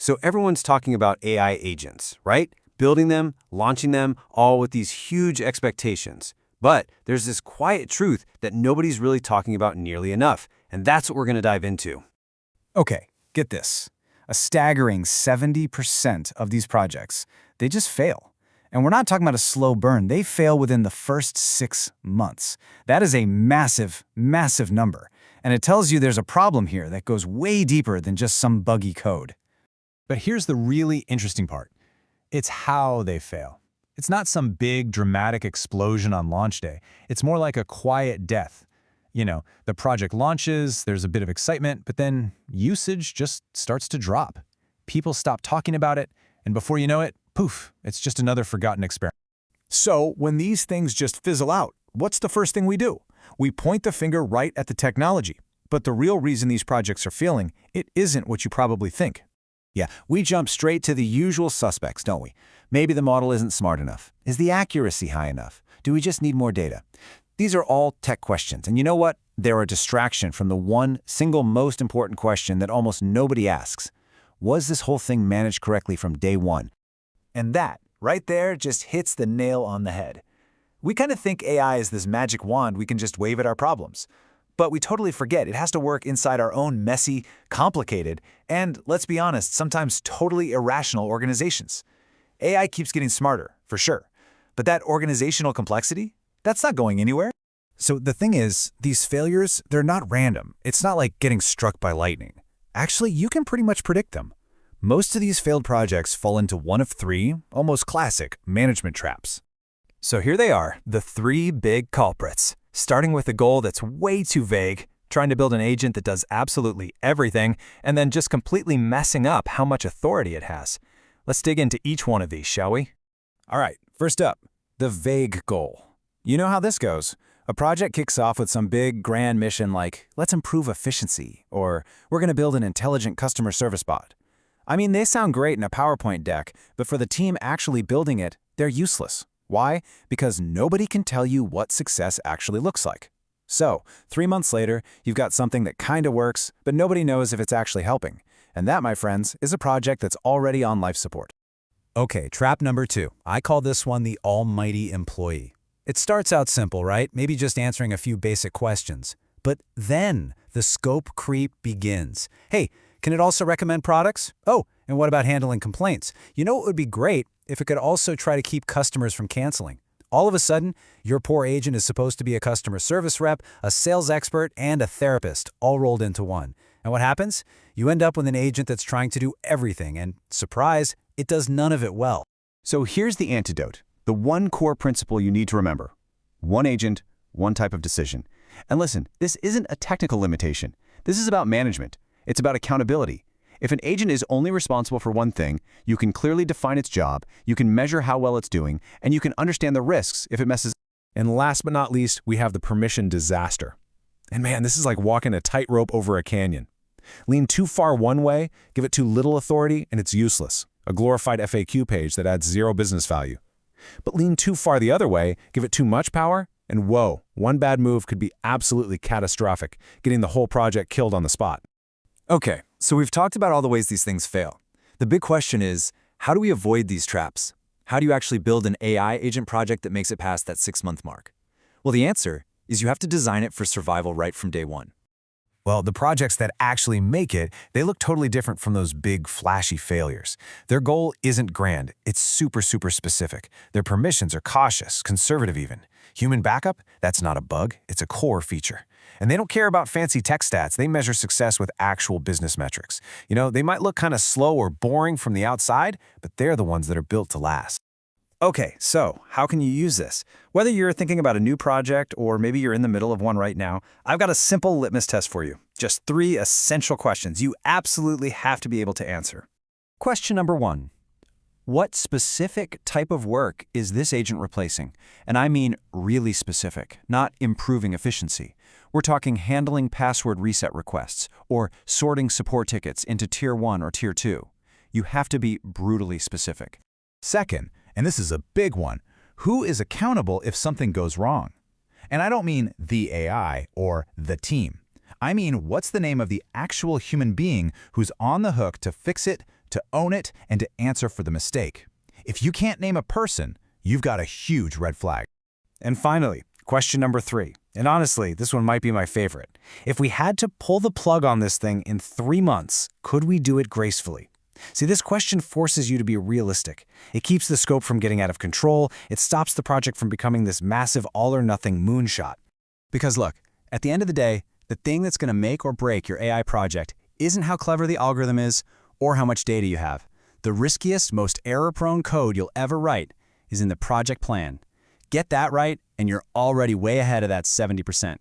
So everyone's talking about AI agents, right? Building them, launching them, all with these huge expectations. But there's this quiet truth that nobody's really talking about nearly enough, and that's what we're going to dive into. Okay, get this. A staggering 70% of these projects, they just fail. And we're not talking about a slow burn. They fail within the first 6 months. That is a massive, massive number. And it tells you there's a problem here that goes way deeper than just some buggy code. But here's the really interesting part. It's how they fail. It's not some big, dramatic explosion on launch day. It's more like a quiet death. You know, the project launches, there's a bit of excitement, but then usage just starts to drop. People stop talking about it, and before you know it, poof, it's just another forgotten experiment. So when these things just fizzle out, what's the first thing we do? We point the finger right at the technology. But the real reason these projects are failing, it isn't what you probably think. Yeah, we jump straight to the usual suspects, don't we? Maybe the model isn't smart enough. Is the accuracy high enough? Do we just need more data? These are all tech questions, and you know what? They're a distraction from the one single most important question that almost nobody asks. Was this whole thing managed correctly from day one? And that, right there, just hits the nail on the head. We kind of think AI is this magic wand we can just wave at our problems. But we totally forget it has to work inside our own messy, complicated, and, let's be honest, sometimes totally irrational organizations. AI keeps getting smarter, for sure. But that organizational complexity, that's not going anywhere. So the thing is, these failures, they're not random. It's not like getting struck by lightning. Actually, you can pretty much predict them. Most of these failed projects fall into one of 3, almost classic, management traps. So here they are, the 3 big culprits. Starting with a goal that's way too vague, trying to build an agent that does absolutely everything, and then just completely messing up how much authority it has. Let's dig into each one of these, shall we? All right, first up, the vague goal. You know how this goes. A project kicks off with some big, grand mission like, let's improve efficiency, or we're going to build an intelligent customer service bot. I mean, they sound great in a PowerPoint deck, but for the team actually building it, they're useless. Why? Because nobody can tell you what success actually looks like. So, 3 months later, you've got something that kind of works, but nobody knows if it's actually helping. And that, my friends, is a project that's already on life support. Okay, trap number 2. I call this one the almighty employee. It starts out simple, right? Maybe just answering a few basic questions. But then the scope creep begins. Hey, can it also recommend products? Oh, and what about handling complaints? You know what would be great if it could also try to keep customers from canceling? All of a sudden, your poor agent is supposed to be a customer service rep, a sales expert, and a therapist, all rolled into one. And what happens? You end up with an agent that's trying to do everything, and surprise, it does none of it well. So here's the antidote, the one core principle you need to remember. One agent, one type of decision. And listen, this isn't a technical limitation. This is about management. It's about accountability. If an agent is only responsible for one thing, you can clearly define its job, you can measure how well it's doing, and you can understand the risks if it messes up. And last but not least, we have the permission disaster. And man, this is like walking a tightrope over a canyon. Lean too far one way, give it too little authority, and it's useless. A glorified FAQ page that adds 0 business value. But lean too far the other way, give it too much power, and whoa, one bad move could be absolutely catastrophic, getting the whole project killed on the spot. Okay, so we've talked about all the ways these things fail. The big question is, how do we avoid these traps? How do you actually build an AI agent project that makes it past that 6-month mark? Well, the answer is you have to design it for survival right from day one. Well, the projects that actually make it, they look totally different from those big, flashy failures. Their goal isn't grand. It's super, super specific. Their permissions are cautious, conservative even. Human backup? That's not a bug. It's a core feature. And they don't care about fancy tech stats. They measure success with actual business metrics. You know, they might look kind of slow or boring from the outside, but they're the ones that are built to last. Okay, so how can you use this? Whether you're thinking about a new project or maybe you're in the middle of one right now, I've got a simple litmus test for you. Just 3 essential questions you absolutely have to be able to answer. Question number 1. What specific type of work is this agent replacing? And I mean really specific, not improving efficiency. We're talking handling password reset requests or sorting support tickets into Tier 1 or Tier 2. You have to be brutally specific. Second, and this is a big one, who is accountable if something goes wrong? And I don't mean the AI or the team. I mean, what's the name of the actual human being who's on the hook to fix it, to own it, and to answer for the mistake. If you can't name a person, you've got a huge red flag. And finally, question number 3. And honestly, this one might be my favorite. If we had to pull the plug on this thing in 3 months, could we do it gracefully? See, this question forces you to be realistic. It keeps the scope from getting out of control. It stops the project from becoming this massive all-or-nothing moonshot. Because look, at the end of the day, the thing that's going to make or break your AI project isn't how clever the algorithm is or how much data you have. The riskiest, most error-prone code you'll ever write is in the project plan. Get that right, and you're already way ahead of that 70%.